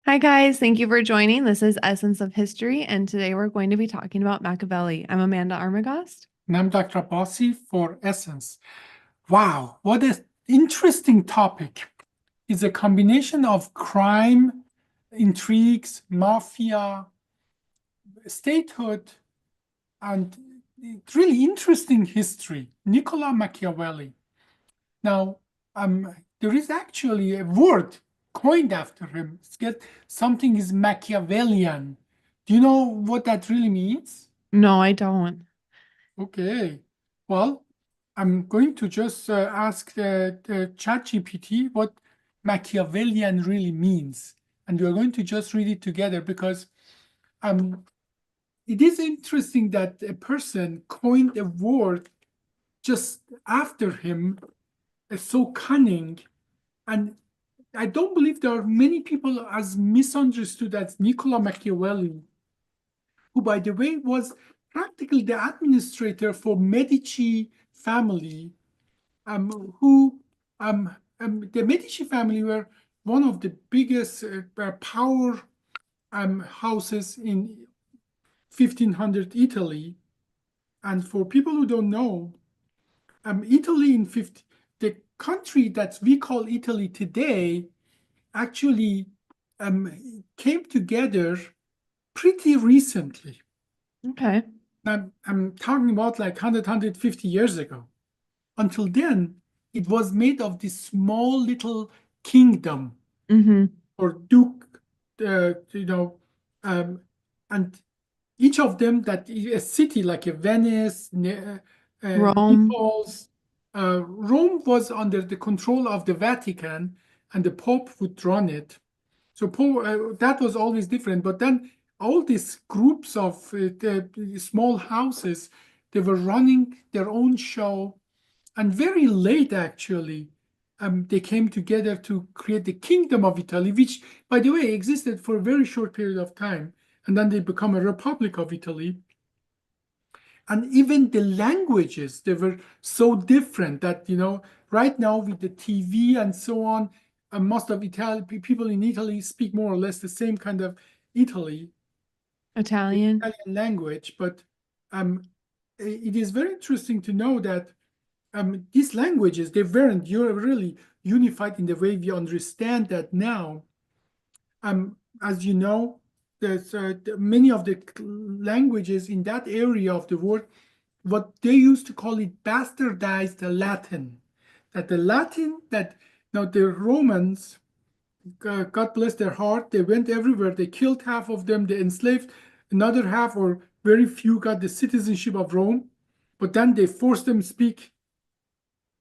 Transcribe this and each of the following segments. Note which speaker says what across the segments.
Speaker 1: Hi, guys. Thank you for joining. This is Essence of History, and today we're going to be talking about Machiavelli. I'm Amanda Armagast.
Speaker 2: And I'm Dr. Abbasi for Essence. Wow, what an interesting topic. It's a combination of crime, intrigues, mafia, statehood, and it's really interesting history. Niccolò Machiavelli. Now, there is actually a word coined after him. Something is Machiavellian. Do you know what that really means?
Speaker 1: No, I don't.
Speaker 2: Okay. Well, I'm going to just ask the ChatGPT what Machiavellian really means. And we're going to just read it together because um, it is interesting that a person coined a word just after him is so cunning. And I don't believe there are many people as misunderstood as Niccolò Machiavelli, who, by the way, was practically the administrator for Medici family, who the Medici family were one of the biggest power houses in 1500 Italy. And for people who don't know, Italy in 50, the country that we call Italy today actually came together pretty recently.
Speaker 1: Okay.
Speaker 2: I'm talking about like 150 years ago. Until then, it was made of this small little kingdom
Speaker 1: Mm-hmm.
Speaker 2: or duke, you know, and each of them that a city like a Venice,
Speaker 1: Rome.
Speaker 2: Naples, Rome was under the control of the Vatican, and the Pope would run it. So that was always different. But then all these groups of the small houses, they were running their own show, and very late actually, they came together to create the Kingdom of Italy, which, by the way, existed for a very short period of time, and then they become a Republic of Italy. And even the languages, they were so different that, right now with the TV and so on, most of people in Italy speak more or less the same kind of Italy, the
Speaker 1: Italian.
Speaker 2: Italian language. But um, it is very interesting to know that these languages, they weren't really unified in the way we understand that now. As you know, there's many of the languages in that area of the world, what they used to call it bastardized Latin. That the Latin that now the Romans, God bless their heart, they went everywhere. They killed half of them, they enslaved another half, or very few got the citizenship of Rome. But then they forced them to speak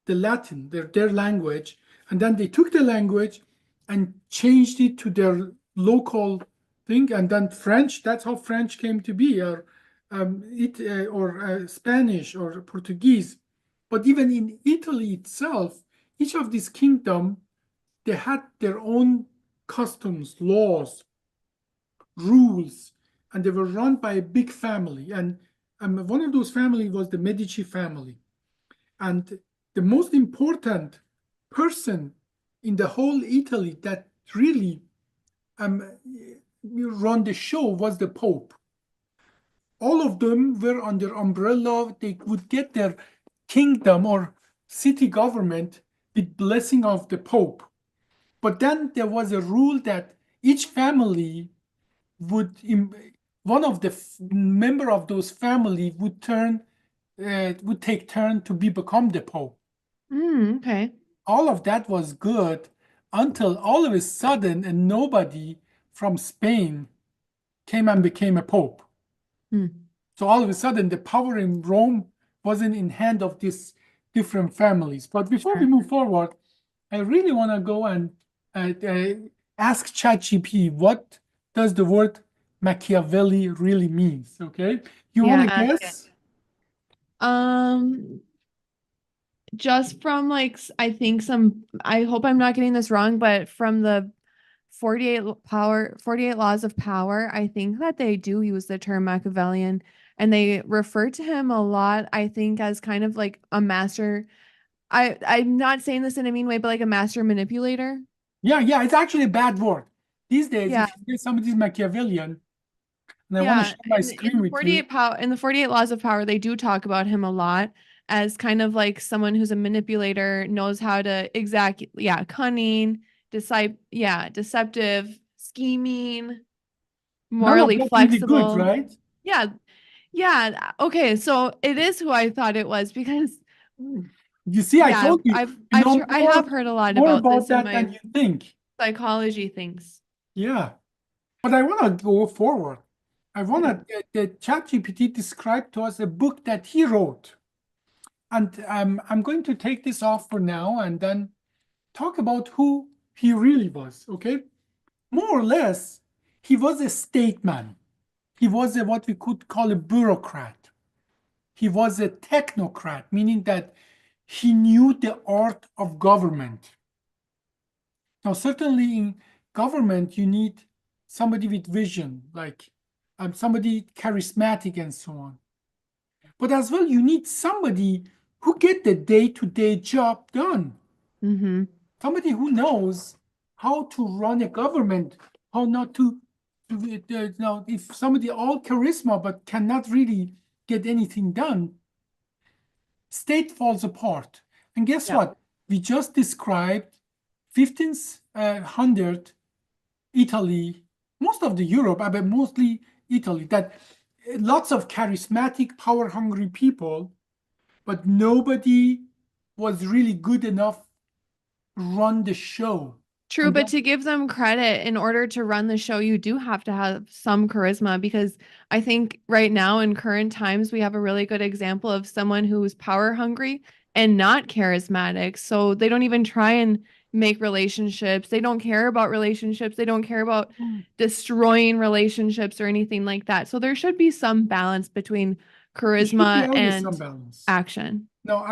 Speaker 2: the Latin, their language, and then they took the language and changed it to their local thing, and then French. That's how French came to be, or Spanish or Portuguese. But even in Italy itself, each of these kingdom they had their own customs, laws, rules, and they were run by a big family. And one of those families was the Medici family. And the most important person in the whole Italy that really um, run the show was the Pope. All of them were under umbrella. They would get their kingdom or city government with blessing of the Pope. But then there was a rule that each family would, one of the member of those family would take turn to become the Pope.
Speaker 1: Okay.
Speaker 2: All of that was good until all of a sudden a nobody from Spain came and became a pope.
Speaker 1: Hmm.
Speaker 2: So all of a sudden the power in Rome wasn't in hand of these different families. But before we
Speaker 1: Sure.
Speaker 2: move forward, I really want to go and ask ChatGPT what does the word Machiavelli really means. Okay, you want
Speaker 1: Yeah,
Speaker 2: to
Speaker 1: ask it.
Speaker 2: guess?
Speaker 1: Um, just from I think I hope I'm not getting this wrong, but from the 48 laws of power, I think that they do use the term Machiavellian and they refer to him a lot, I think, as kind of like a master. I'm not saying this in a mean way, but like a master manipulator.
Speaker 2: Yeah, yeah, it's actually a bad word. These days,
Speaker 1: Yeah.
Speaker 2: if you say somebody's Machiavellian, and I want to
Speaker 1: Yeah.
Speaker 2: share my
Speaker 1: In
Speaker 2: screen
Speaker 1: the
Speaker 2: with you,
Speaker 1: 48 laws of power, they do talk about him a lot as kind of like someone who's a manipulator, knows how to exact, yeah, cunning, deceptive, scheming,
Speaker 2: none of
Speaker 1: morally
Speaker 2: that really good,
Speaker 1: flexible.
Speaker 2: right?
Speaker 1: Yeah. Yeah. Okay. So it is who I thought it was because
Speaker 2: You see, I
Speaker 1: yeah,
Speaker 2: told you, you know
Speaker 1: I have heard a lot
Speaker 2: more
Speaker 1: about
Speaker 2: about
Speaker 1: this in
Speaker 2: that
Speaker 1: my
Speaker 2: than you think.
Speaker 1: psychology things.
Speaker 2: Yeah. But I want to go forward. I want
Speaker 1: Yeah.
Speaker 2: to, the ChatGPT described to us a book that he wrote. And I'm going to take this off for now and then talk about who he really was, okay? More or less, he was a statesman. He was what we could call a bureaucrat. He was a technocrat, meaning that he knew the art of government. Now, certainly in government, you need somebody with vision, like somebody charismatic and so on. But as well, you need somebody who get the day-to-day job done.
Speaker 1: Mm-hmm.
Speaker 2: Somebody who knows how to run a government, how not if somebody all charisma but cannot really get anything done, state falls apart. And guess
Speaker 1: Yeah.
Speaker 2: what? We just described 1500 Italy, most of the Europe, but mostly Italy, that lots of charismatic, power hungry people, but nobody was really good enough to run the show.
Speaker 1: True,
Speaker 2: And
Speaker 1: but
Speaker 2: that,
Speaker 1: to give them credit, in order to run the show, you do have to have some charisma because I think right now in current times, we have a really good example of someone who's power hungry and not charismatic. So they don't even try and make relationships. They don't care about relationships. They don't care about destroying relationships or anything like that. So there should be some balance between
Speaker 2: there should be
Speaker 1: charisma
Speaker 2: always some
Speaker 1: and
Speaker 2: balance.
Speaker 1: action.
Speaker 2: No,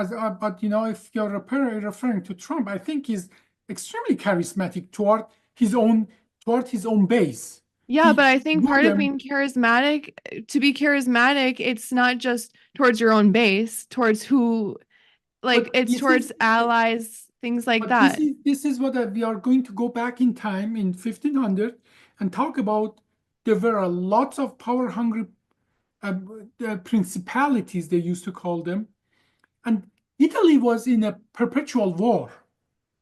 Speaker 2: but if you're referring to Trump, I think he's extremely charismatic toward his own base.
Speaker 1: Yeah, but
Speaker 2: He
Speaker 1: I think
Speaker 2: drew
Speaker 1: part of
Speaker 2: them,
Speaker 1: being charismatic, to be charismatic, it's not just towards your own base, towards who, like,
Speaker 2: but
Speaker 1: it's
Speaker 2: this is
Speaker 1: towards allies, things like
Speaker 2: but this
Speaker 1: that.
Speaker 2: is this is what we are going to go back in time in 1500 and talk about. There were a lots of power hungry principalities, they used to call them, and Italy was in a perpetual war.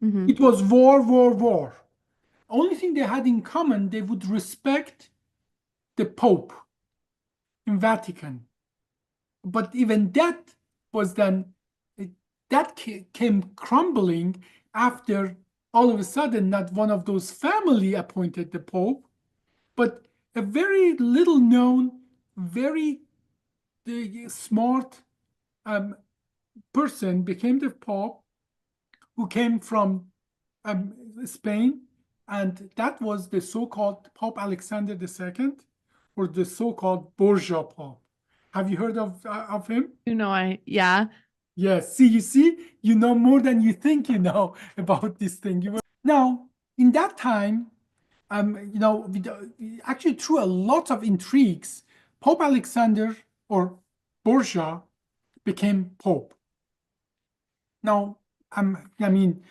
Speaker 1: Hmm.
Speaker 2: It was war, war, war. Only thing they had in common, they would respect the Pope in Vatican. But even that was then that came crumbling after all of a sudden not one of those family appointed the Pope, but a very little known, very smart um, person became the Pope who came from Spain, and that was the so-called Pope Alexander II, or the so-called Borgia Pope. Have you heard of him?
Speaker 1: Yeah.
Speaker 2: Yes. See, you know more than you think you know about this thing. Now, in that time, actually through a lot of intrigues, Pope Alexander or Borgia became Pope. Now, I mean,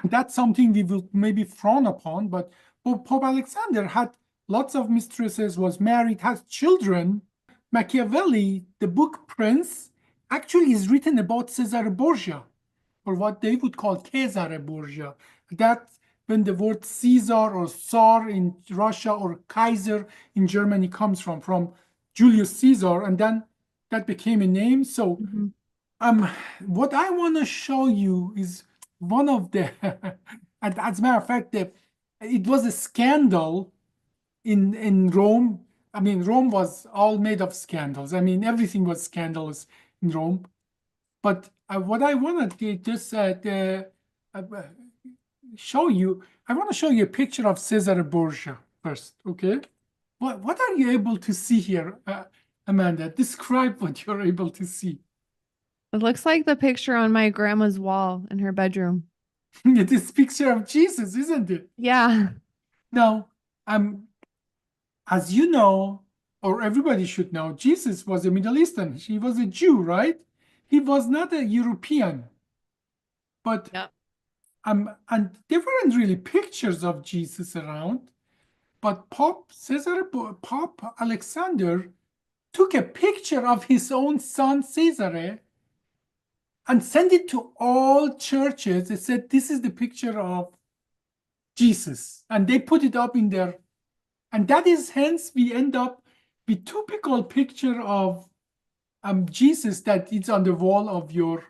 Speaker 2: that's something we will maybe frown upon, but Pope Alexander had lots of mistresses, was married, has children. Machiavelli, the book Prince, actually is written about Cesar Borgia, or what they would call Cesare Borgia. That when the word Caesar or Tsar in Russia or Kaiser in Germany comes from Julius Caesar, and then that became a name. So
Speaker 1: Hmm.
Speaker 2: um, what I want to show you is one of the, as a matter of fact, it was a scandal in Rome. I mean, Rome was all made of scandals. I mean, everything was scandalous in Rome. But what I want to just uh, show you, I want to show you a picture of Cesare Borgia first, okay? What are you able to see here, Amanda? Describe what you're able to see.
Speaker 1: It looks like the picture on my grandma's wall in her bedroom.
Speaker 2: It is picture of Jesus, isn't it?
Speaker 1: Yeah.
Speaker 2: Now, as you know, or everybody should know, Jesus was a Middle Eastern. He was a Jew, right? He was not a European. But
Speaker 1: Yep.
Speaker 2: and there weren't really pictures of Jesus around. But Pope Alexander took a picture of his own son Cesare and sent it to all churches. They said, this is the picture of Jesus. And they put it up in their, and that is hence we end up with typical picture of Jesus that is on the wall of your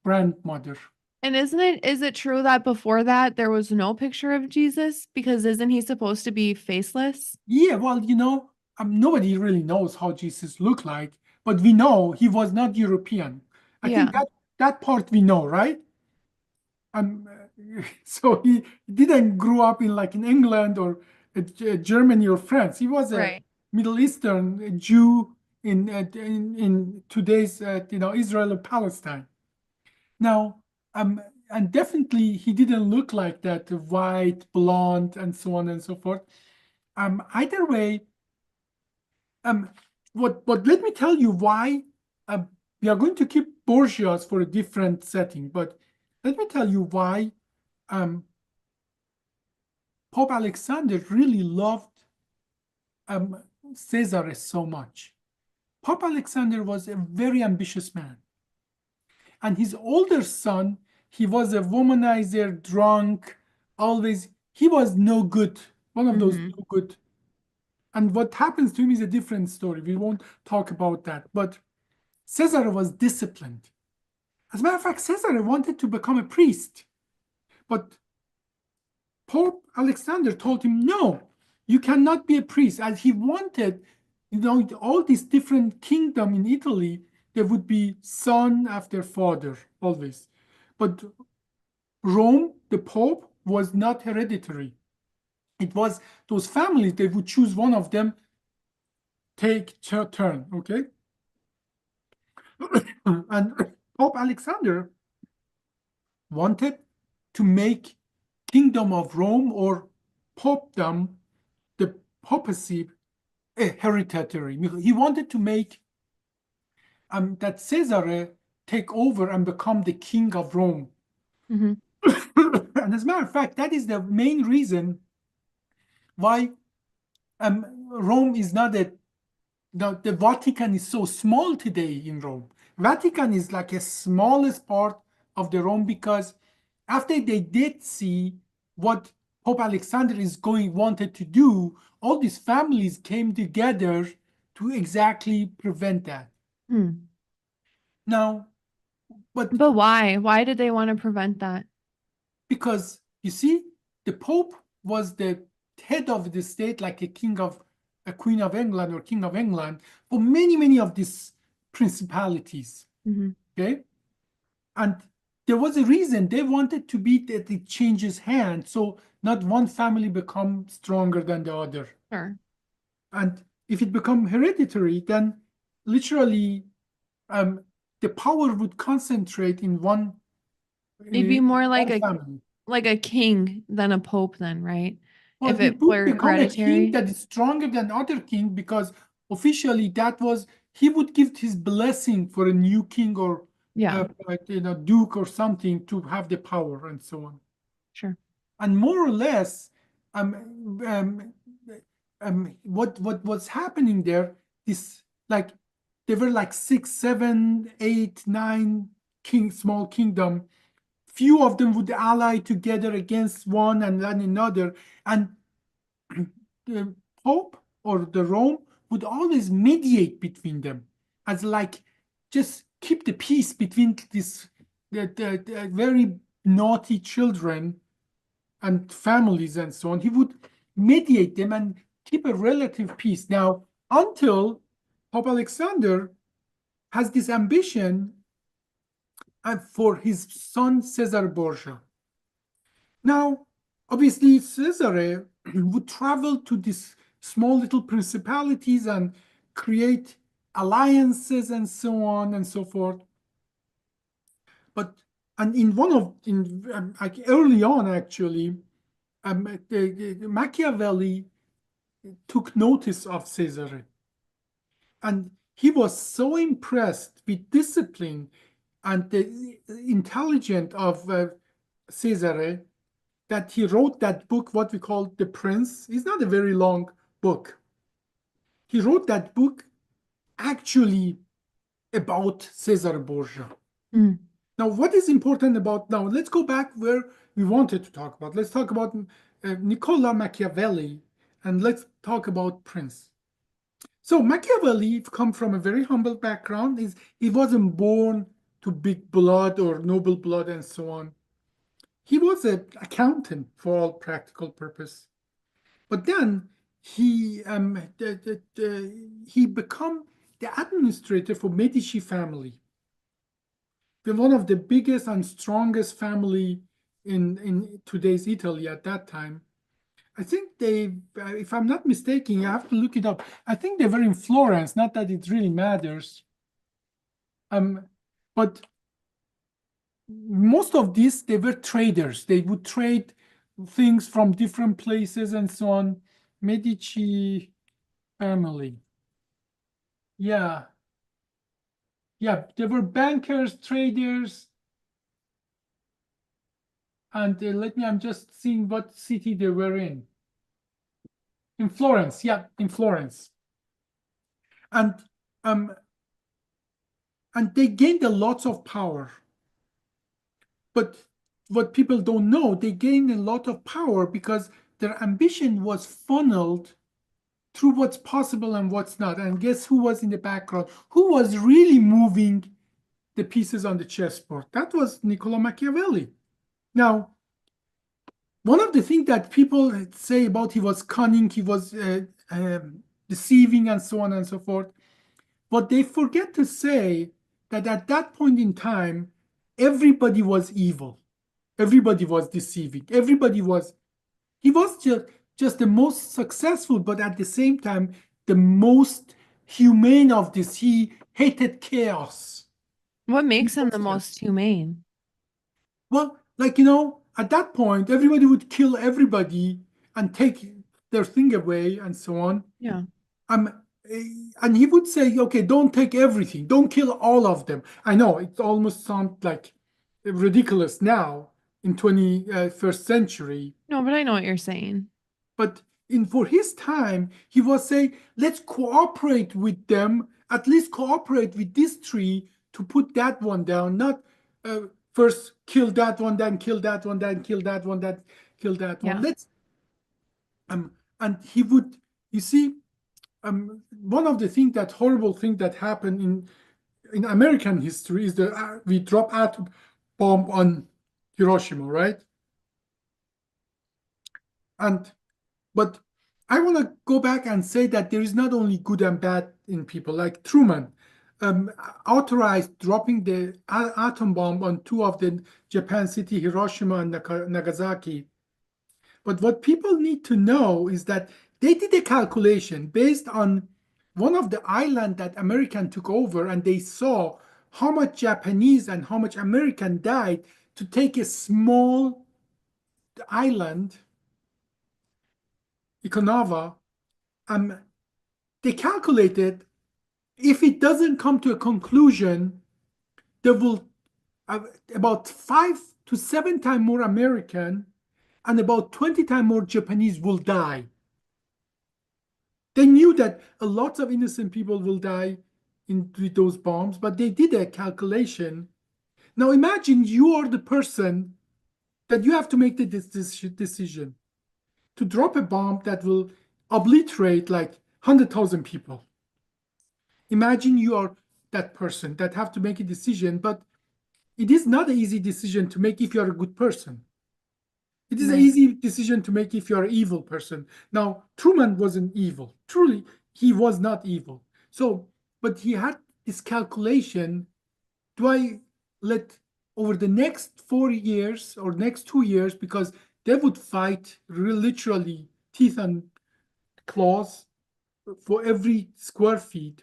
Speaker 2: grandmother.
Speaker 1: And is it true that before that there was no picture of Jesus? Because isn't he supposed to be faceless?
Speaker 2: Yeah, well, nobody really knows how Jesus looked like, but we know he was not European. I
Speaker 1: Yeah,
Speaker 2: think that part we know, right? Um, so he didn't grow up in England or Germany or France. He was a
Speaker 1: right.
Speaker 2: Middle Eastern Jew in today's Israel and Palestine. Now, and definitely he didn't look like that, white, blonde, and so on and so forth. Either way, um, what let me tell you why we are going to keep Borgias for a different setting, but let me tell you why um, Pope Alexander really loved um, Caesar so much. Pope Alexander was a very ambitious man, and his older son, he was a womanizer, drunk, always. He was no good, one of those
Speaker 1: Hmm.
Speaker 2: no good. And what happens to him is a different story. We won't talk about that. But Caesar was disciplined. As a matter of fact, Caesar wanted to become a priest, but Pope Alexander told him, no, you cannot be a priest. As he wanted, all these different kingdom in Italy, there would be son after father always. But Rome, the Pope, was not hereditary. It was those families, they would choose one of them, take turn, okay? And Pope Alexander wanted to make kingdom of Rome or popedom, the papacy, hereditary. He wanted to make that Caesar take over and become the king of Rome.
Speaker 1: Hmm.
Speaker 2: And as a matter of fact, that is the main reason why Rome is not the Vatican is so small today in Rome. Vatican is like a smallest part of the Rome because after they did see what Pope Alexander is going wanted to do, all these families came together to exactly prevent that.
Speaker 1: Hmm.
Speaker 2: Now, but
Speaker 1: But why? Why did they want to prevent that?
Speaker 2: because you see, the Pope was the head of the state, like a Queen of England or King of England, for many of these principalities.
Speaker 1: Hmm.
Speaker 2: Okay. And there was a reason they wanted to be that it changes hands. So not one family become stronger than the other.
Speaker 1: Sure.
Speaker 2: And if it become hereditary, then literally um, the power would concentrate in
Speaker 1: It'd be more
Speaker 2: one family.
Speaker 1: like a king than a pope then, right?
Speaker 2: Well,
Speaker 1: If
Speaker 2: it
Speaker 1: it
Speaker 2: would
Speaker 1: were
Speaker 2: become a king
Speaker 1: hereditary.
Speaker 2: that is stronger than other king because officially that was he would give his blessing for a new king or
Speaker 1: Yeah,
Speaker 2: duke or something to have the power and so on.
Speaker 1: sure.
Speaker 2: And more or less, um, what was happening there is like there were like six, seven, eight, nine small kingdom. Few of them would ally together against one and then another, and the Pope or the Rome would always mediate between them, as like just keep the peace between the very naughty children and families and so on. He would mediate them and keep a relative peace. Now, until Pope Alexander has this ambition for his son Cesar Borgia. Now, obviously, Cesare would travel to these small little principalities and create alliances and so on and so forth. But and in one of in like early on, actually, Machiavelli took notice of Cesare, and he was so impressed with discipline and the intelligence of Cesare that he wrote that book, what we call The Prince. It's not a very long book. He wrote that book actually about Cesar Borgia.
Speaker 1: Mm.
Speaker 2: Now, what is important about now? Let's go back where we wanted to talk about. Let's talk about Niccolò Machiavelli, and let's talk about Prince. So Machiavelli come from a very humble background. He wasn't born to big blood or noble blood and so on. He was an accountant for all practical purpose. But then he become the administrator for Medici family, one of the biggest and strongest family in today's Italy at that time. I think they, if I'm not mistaken, I have to look it up. I think they were in Florence, not that it really matters. But most of these, they were traders. They would trade things from different places and so on. Medici family. Yeah. Yeah, they were bankers, traders. And I'm just seeing what city they were in. In Florence, yeah, in Florence. And they gained a lot of power. But what people don't know, they gained a lot of power because their ambition was funneled through what's possible and what's not. And guess who was in the background? Who was really moving the pieces on the chessboard? That was Niccolò Machiavelli. Now, one of the things that people say about he was cunning, he was deceiving, and so on and so forth. But they forget to say that at that point in time, everybody was evil. Everybody was deceiving. He was just the most successful, but at the same time, the most humane of this. He hated chaos.
Speaker 1: What makes him the most humane?
Speaker 2: Well, at that point, everybody would kill everybody and take their thing away and so on.
Speaker 1: Yeah.
Speaker 2: And he would say, okay, don't take everything, don't kill all of them. I know it almost sounds like ridiculous now in 21st century.
Speaker 1: No, but I know what you're saying.
Speaker 2: But for his time, he was saying, let's cooperate with them, at least cooperate with this tree to put that one down, not first kill that one, then kill that one, then kill that one, then kill that one.
Speaker 1: Yeah.
Speaker 2: And he would, you see, one of the horrible thing that happened in American history is that we drop atom bomb on Hiroshima, right? But I want to go back and say that there is not only good and bad in people. Like Truman authorized dropping the atom bomb on two of the Japan city, Hiroshima and Nagasaki. But what people need to know is that they did a calculation based on one of the island that American took over, and they saw how much Japanese and how much American died to take a small island, Okinawa. They calculated if it doesn't come to a conclusion, there will about 5 to 7 times more American and about 20 times more Japanese will die. They knew that a lot of innocent people will die with those bombs, but they did a calculation. Now imagine you are the person that you have to make the decision to drop a bomb that will obliterate like 100,000 people. Imagine you are that person that have to make a decision, but it is not an easy decision to make if you are a good person. It is an easy decision to make if you are an evil person. Now, Truman wasn't evil. Truly, he was not evil. But he had this calculation. Do I let over the next 4 years or next 2 years, because they would fight literally teeth and claws for every square feet.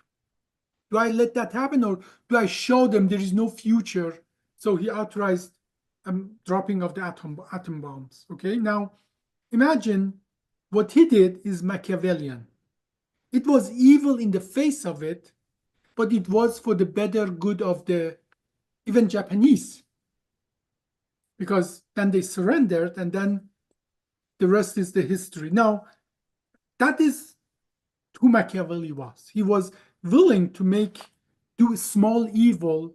Speaker 2: Do I let that happen, or do I show them there is no future? So he authorized dropping of the atom bombs. Okay, now imagine what he did is Machiavellian. It was evil in the face of it, but it was for the better good of the even Japanese, because then they surrendered, and then the rest is the history. Now, that is who Machiavelli was. He was willing to do small evil.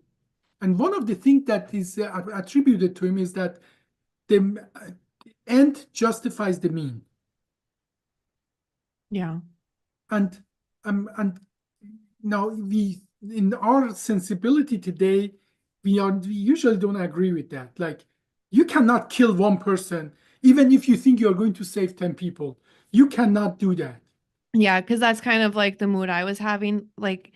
Speaker 2: And one of the things that is attributed to him is that the end justifies the mean.
Speaker 1: Yeah.
Speaker 2: And now we in our sensibility today, we usually don't agree with that. Like you cannot kill one person, even if you think you're going to save 10 people. You cannot do that.
Speaker 1: Yeah, because that's kind of like the mood I was having. Like,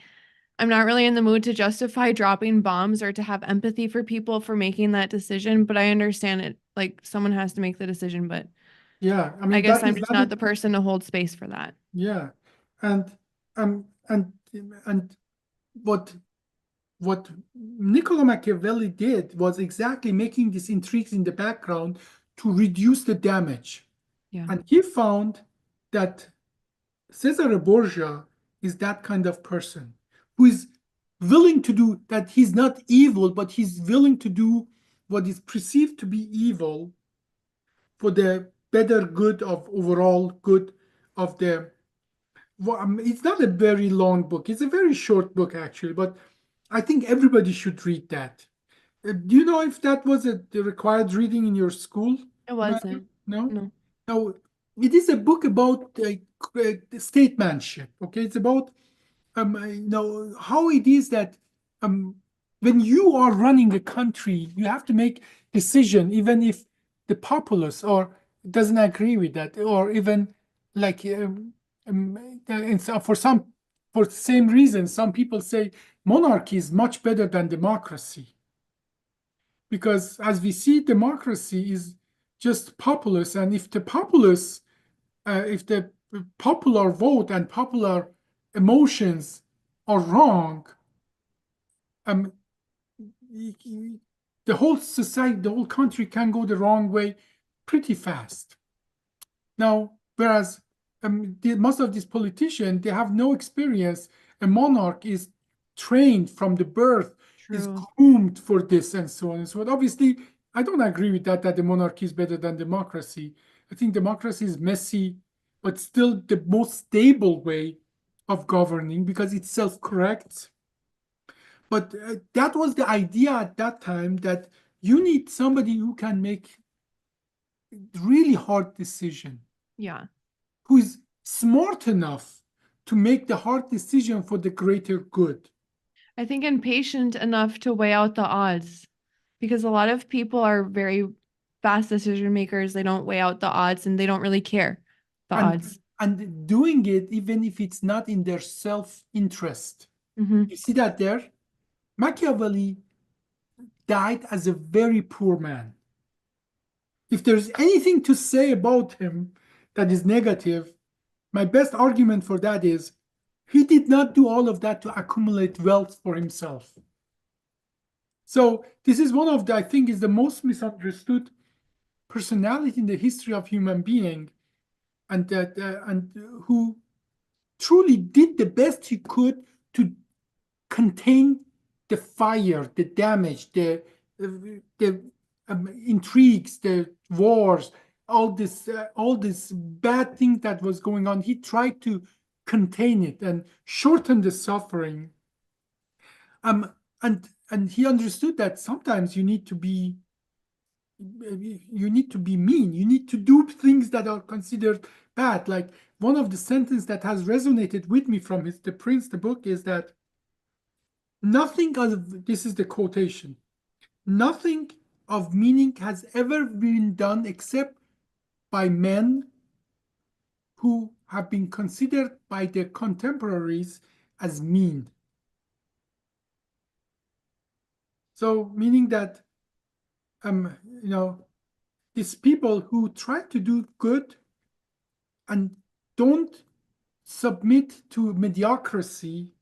Speaker 1: I'm not really in the mood to justify dropping bombs or to have empathy for people for making that decision, but I understand it. Like, someone has to make the decision, but
Speaker 2: Yeah, I
Speaker 1: I
Speaker 2: mean
Speaker 1: guess
Speaker 2: that
Speaker 1: I'm
Speaker 2: is
Speaker 1: just
Speaker 2: that
Speaker 1: not
Speaker 2: is
Speaker 1: the person to hold space for that.
Speaker 2: yeah. And um and and what what Niccolò Machiavelli did was exactly making these intrigues in the background to reduce the damage.
Speaker 1: Yeah.
Speaker 2: And he found that Cesar Borgia is that kind of person who is willing to do that. He's not evil, but he's willing to do what is perceived to be evil for the better good of overall good of the. Well, it's not a very long book. It's a very short book, actually, but I think everybody should read that. Do you know if that was the required reading in your school,
Speaker 1: It
Speaker 2: Matthew?
Speaker 1: wasn't.
Speaker 2: No?
Speaker 1: No.
Speaker 2: No, it is a book about statesmanship. Okay, it's about how it is that um, when you are running a country, you have to make decision, even if the populace or doesn't agree with that, or even like and so for the same reason, some people say monarchy is much better than democracy because as we see, democracy is just populace, and if the populace if the popular vote and popular emotions are wrong, um, the whole society, the whole country can go the wrong way pretty fast. Now, whereas most of these politicians, they have no experience. A monarch is trained from the birth, is
Speaker 1: True.
Speaker 2: groomed for this, and so on and so on. Obviously, I don't agree with that the monarchy is better than democracy. I think democracy is messy, but still the most stable way of governing because it self-corrects. But that was the idea at that time that you need somebody who can make really hard decision,
Speaker 1: Yeah.
Speaker 2: who is smart enough to make the hard decision for the greater good.
Speaker 1: I think impatient enough to weigh out the odds because a lot of people are very fast decision makers. They don't weigh out the odds and they don't really care the
Speaker 2: And
Speaker 1: odds.
Speaker 2: and doing it even if it's not in their self-interest.
Speaker 1: Hmm.
Speaker 2: You see that there? Machiavelli died as a very poor man. If there's anything to say about him that is negative, my best argument for that is he did not do all of that to accumulate wealth for himself. So this is one of the, I think, is the most misunderstood personality in the history of human being, and that and who truly did the best he could to contain the fire, the damage, the intrigues, the wars, all this bad thing that was going on. He tried to contain it and shorten the suffering. Um, and he understood that sometimes you need to be mean. You need to do things that are considered bad. Like one of the sentences that has resonated with me from The Prince, the book, is that nothing of this is the quotation. Nothing of meaning has ever been done except by men who have been considered by their contemporaries as mean. So, meaning that um, you know, these people who try to do good and don't submit to mediocrity,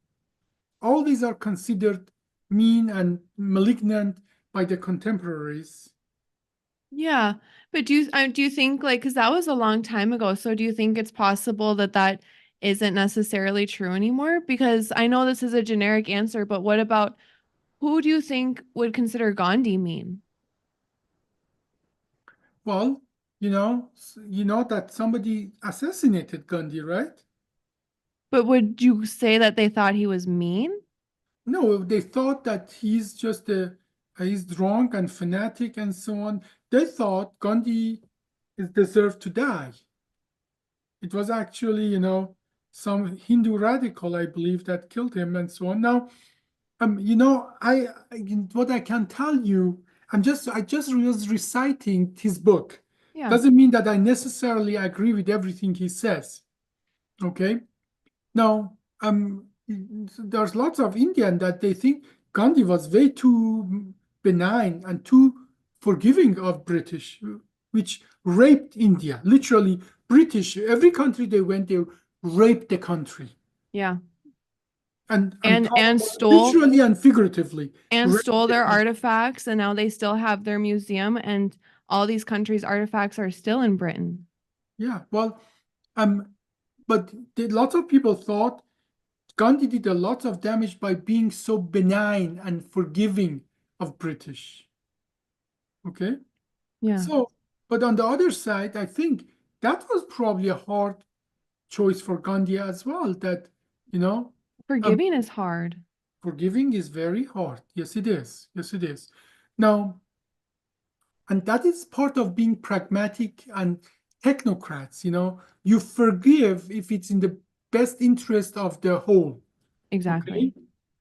Speaker 2: all these are considered mean and malignant by the contemporaries.
Speaker 1: Yeah. But do you think like because that was a long time ago, so do you think it's possible that that isn't necessarily true anymore? Because I know this is a generic answer, but what about who do you think would consider Gandhi mean?
Speaker 2: Well, you know that somebody assassinated Gandhi, right?
Speaker 1: But would you say that they thought he was mean?
Speaker 2: No, they thought that he's just he's drunk and fanatic and so on. They thought Gandhi is deserved to die. It was actually, some Hindu radical, I believe, that killed him and so on. Now, what I can tell you, I just was reciting his book.
Speaker 1: Yeah.
Speaker 2: Doesn't mean that I necessarily agree with everything he says. Okay. Now, there's lots of Indian that they think Gandhi was way too benign and too forgiving of British, which raped India. Literally, British, every country they went, they raped the country.
Speaker 1: Yeah.
Speaker 2: And I'm
Speaker 1: And
Speaker 2: talking
Speaker 1: and
Speaker 2: about
Speaker 1: stole
Speaker 2: literally and figuratively.
Speaker 1: and
Speaker 2: Raped
Speaker 1: stole
Speaker 2: the
Speaker 1: their
Speaker 2: country.
Speaker 1: artifacts, and now they still have their museum, and all these countries' artifacts are still in Britain.
Speaker 2: Yeah, well, um, but lots of people thought Gandhi did a lot of damage by being so benign and forgiving of British. Okay.
Speaker 1: Yeah.
Speaker 2: So, but on the other side, I think that was probably a hard choice for Gandhi as well. That, you know, um,
Speaker 1: Forgiving is hard.
Speaker 2: forgiving is very hard. Yes, it is. Yes, it is. Now, and that is part of being pragmatic and technocrats. You forgive if it's in the best interest of the whole. Okay,
Speaker 1: Exactly.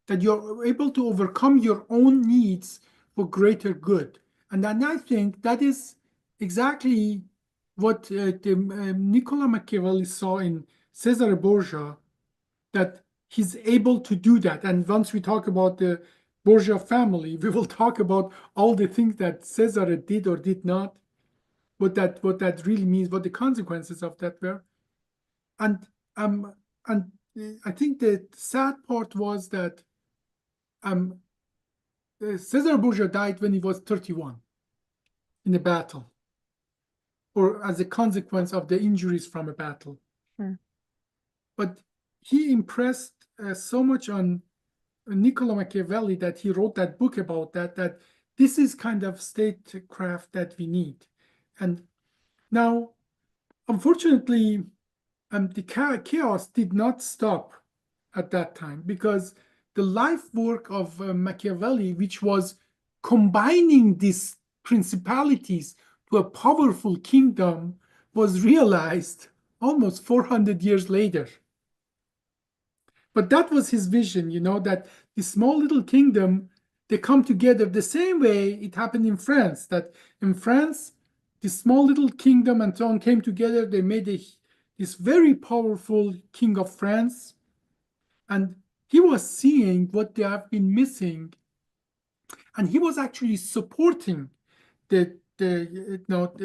Speaker 2: that you're able to overcome your own needs for greater good. And then I think that is exactly what Niccolò Machiavelli saw in Cesar Borgia, that he's able to do that. And once we talk about the Borgia family, we will talk about all the things that Cesar did or did not, what that really means, what the consequences of that were. And um and I think the sad part was that um Cesar Borgia died when he was 31 in a battle, or as a consequence of the injuries from a battle.
Speaker 1: Sure.
Speaker 2: But he impressed so much on Niccolò Machiavelli that he wrote that book about that this is kind of statecraft that we need. And now, unfortunately, the chaos did not stop at that time, because the life work of Machiavelli, which was combining these principalities to a powerful kingdom, was realized almost 400 years later. But that was his vision, that the small little kingdom, they come together the same way it happened in France, that in France, the small little kingdom and so on came together. They made this very powerful king of France. And he was seeing what they have been missing. And he was actually supporting the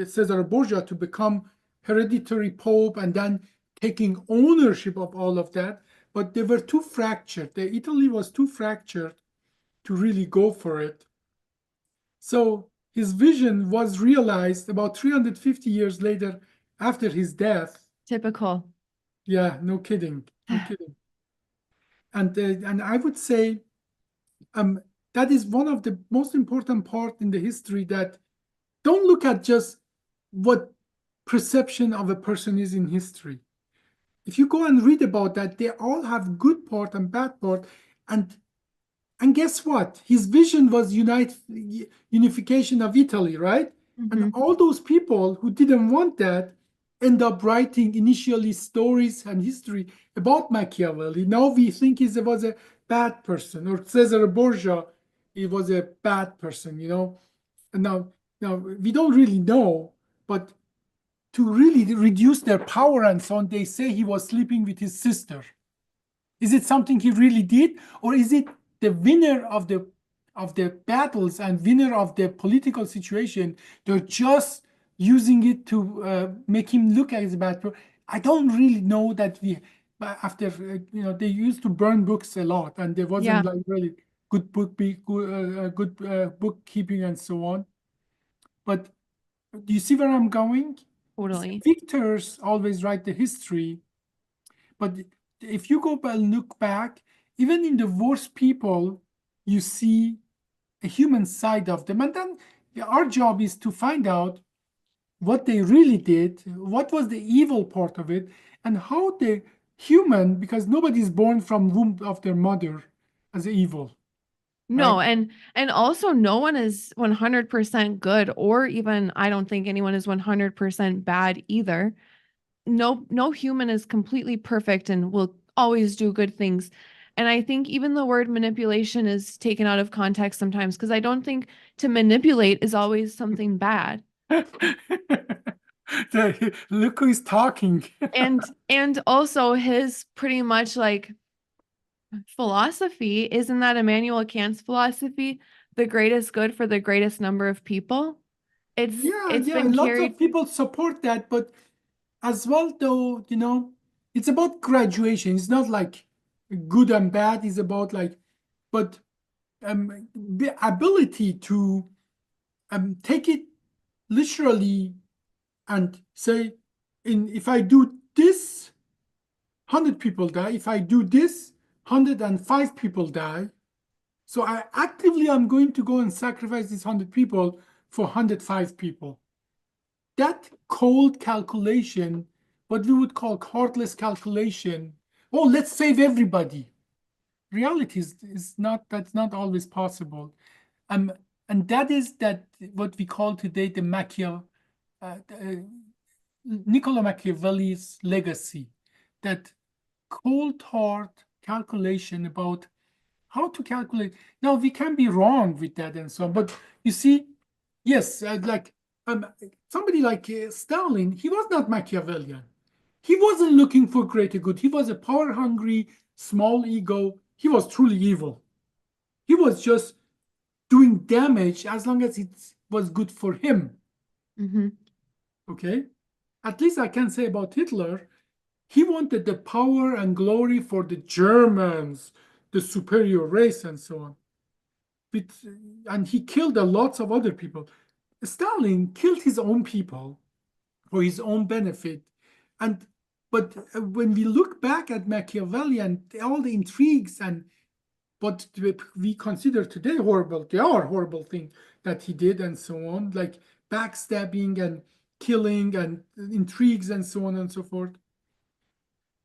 Speaker 2: Cesar Borgia to become hereditary pope, and then taking ownership of all of that. But they were too fractured. Italy was too fractured to really go for it. So his vision was realized about 350 years later after his death.
Speaker 1: Typical.
Speaker 2: Yeah, no kidding. No kidding. And I would say um, that is one of the most important part in the history, that don't look at just what perception of a person is in history. If you go and read about that, they all have good part and bad part. And guess what? His vision was unification of Italy, right? And
Speaker 1: Hmm.
Speaker 2: all those people who didn't want that end up writing initially stories and history about Machiavelli. Now we think he was a bad person, or Cesar Borgia, he was a bad person. And now we don't really know, but to really reduce their power and so on, they say he was sleeping with his sister. Is it something he really did, or is it the winner of the battles and winner of the political situation? They're just using it to make him look as a bad person. I don't really know that but after they used to burn books a lot, and there wasn't
Speaker 1: Yeah,
Speaker 2: like really good bookkeeping and so on. But do you see where I'm going? It's the
Speaker 1: totally.
Speaker 2: victors always write the history, but if you go and look back, even in the worst people, you see a human side of them. And then our job is to find out what they really did, what was the evil part of it, and how the human, because nobody's born from womb of their mother as evil, right?
Speaker 1: No, and also no one is 100% good, or even I don't think anyone is 100% bad either. No human is completely perfect and will always do good things. And I think even the word manipulation is taken out of context sometimes, because I don't think to manipulate is always something bad.
Speaker 2: Look who is talking.
Speaker 1: And also his pretty much like philosophy, isn't that Immanuel Kant's philosophy, the greatest good for the greatest number of people? It's
Speaker 2: Yeah,
Speaker 1: it's
Speaker 2: yeah,
Speaker 1: been
Speaker 2: lots of
Speaker 1: carried.
Speaker 2: people support that, but as well, though, it's about graduation. It's not like good and bad. It's about like, but the ability to take it literally and say, if I do this, 100 people die. If I do this, 105 people die. So I actively am going to go and sacrifice these 100 people for 105 people. That cold calculation, what we would call heartless calculation, oh, let's save everybody. Reality is not, that's not always possible. Um, and that is that what we call today the Niccolò Machiavelli's legacy, that cold hard calculation about how to calculate. Now we can be wrong with that and so on, but you see, yes, like somebody like Stalin, he was not Machiavellian. He wasn't looking for greater good. He was a power hungry, small ego. He was truly evil. He was just doing damage as long as it was good for him.
Speaker 1: Mhm.
Speaker 2: Okay. At least I can say about Hitler, he wanted the power and glory for the Germans, the superior race, and so on. But, and he killed a lots of other people. Stalin killed his own people for his own benefit. And but when we look back at Machiavelli and all the intrigues and what we consider today horrible, they are horrible things that he did and so on, like backstabbing and killing and intrigues and so on and so forth.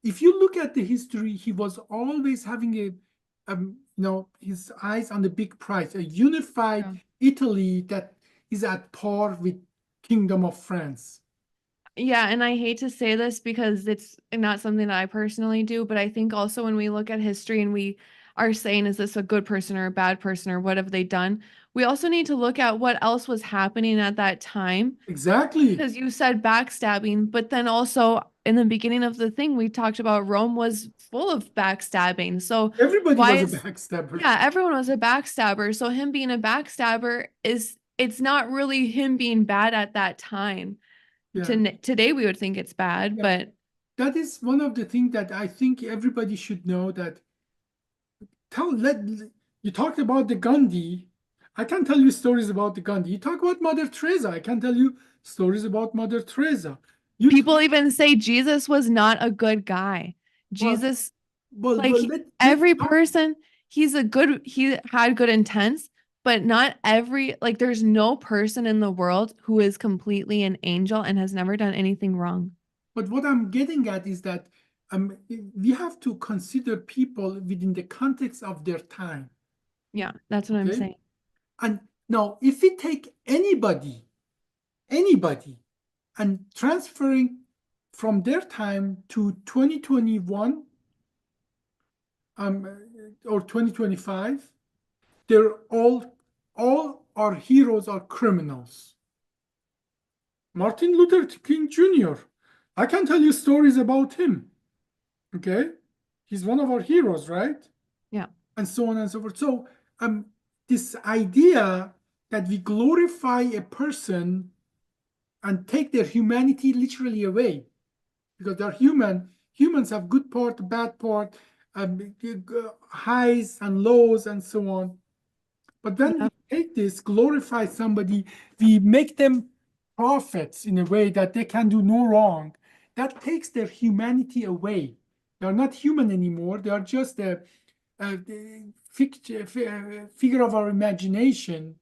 Speaker 2: If you look at the history, he was always having his eyes on the big prize, a unified
Speaker 1: Yeah.
Speaker 2: Italy that is at par with Kingdom of France.
Speaker 1: Yeah, and I hate to say this because it's not something that I personally do, but I think also when we look at history and we are saying, is this a good person or a bad person or what have they done? We also need to look at what else was happening at that time.
Speaker 2: Exactly.
Speaker 1: Because you said backstabbing, but then also in the beginning of the thing, we talked about Rome was full of backstabbing. So
Speaker 2: Everybody
Speaker 1: why
Speaker 2: was a
Speaker 1: is,
Speaker 2: backstabber.
Speaker 1: yeah, everyone was a backstabber. So him being a backstabber is, it's not really him being bad at that time.
Speaker 2: Yeah.
Speaker 1: Today we would think it's bad,
Speaker 2: Yeah.
Speaker 1: but
Speaker 2: That is one of the things that I think everybody should know that tell let you talked about the Gandhi. I can tell you stories about the Gandhi. You talk about Mother Teresa. I can tell you stories about Mother Teresa. You
Speaker 1: people
Speaker 2: talk
Speaker 1: even say Jesus was not a good guy.
Speaker 2: well,
Speaker 1: Jesus, like
Speaker 2: well let's
Speaker 1: every
Speaker 2: talk.
Speaker 1: person, he had good intents, but not every, like there's no person in the world who is completely an angel and has never done anything wrong.
Speaker 2: But what I'm getting at is that we have to consider people within the context of their time.
Speaker 1: Yeah, that's what I'm
Speaker 2: Okay.
Speaker 1: saying.
Speaker 2: And now, if we take anybody, and transferring from their time to 2021 or 2025, they're all our heroes are criminals. Martin Luther King Jr. I can tell you stories about him. Okay, he's one of our heroes, right?
Speaker 1: Yeah.
Speaker 2: And so on and so forth. So this idea that we glorify a person and take their humanity literally away because they're human. Humans have good part, bad part, highs and lows, and so on. But when
Speaker 1: Yeah.
Speaker 2: we take this, glorify somebody, we make them prophets in a way that they can do no wrong. That takes their humanity away. They are not human anymore. They are just a figure of our imagination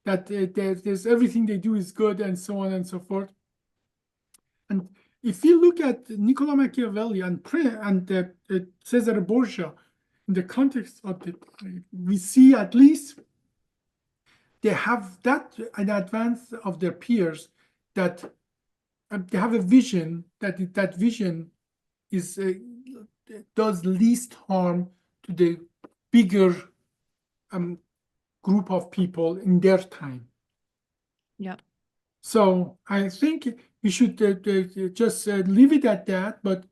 Speaker 2: that there's everything they do is good and so on and so forth. And if you look at Niccolò Machiavelli and Cesar Borgia in the context of we see at least they have that in advance of their peers, that they have a vision that vision is does least harm to the bigger group of people in their time.
Speaker 1: Yeah.
Speaker 2: So I think we should just leave it at that. But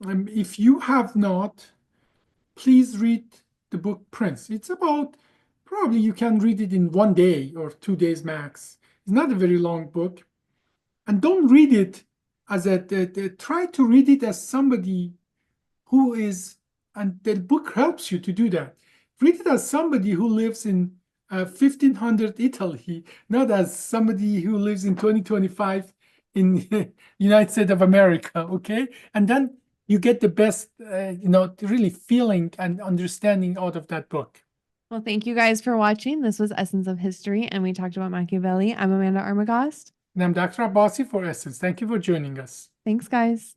Speaker 2: if you have not, please read the book Prince. It's about, probably you can read it in 1 day or 2 days max. It's not a very long book. And don't read it as try to read it as somebody who is, and the book helps you to do that. Read it as somebody who lives in 1500 Italy, not as somebody who lives in 2025 in United States of America, okay? And then you get the best, really feeling and understanding out of that book.
Speaker 1: Well, thank you guys for watching. This was Essence of History, and we talked about Machiavelli. I'm Amanda Armagost.
Speaker 2: And I'm Dr. Abbasi for Essence. Thank you for joining us.
Speaker 1: Thanks, guys.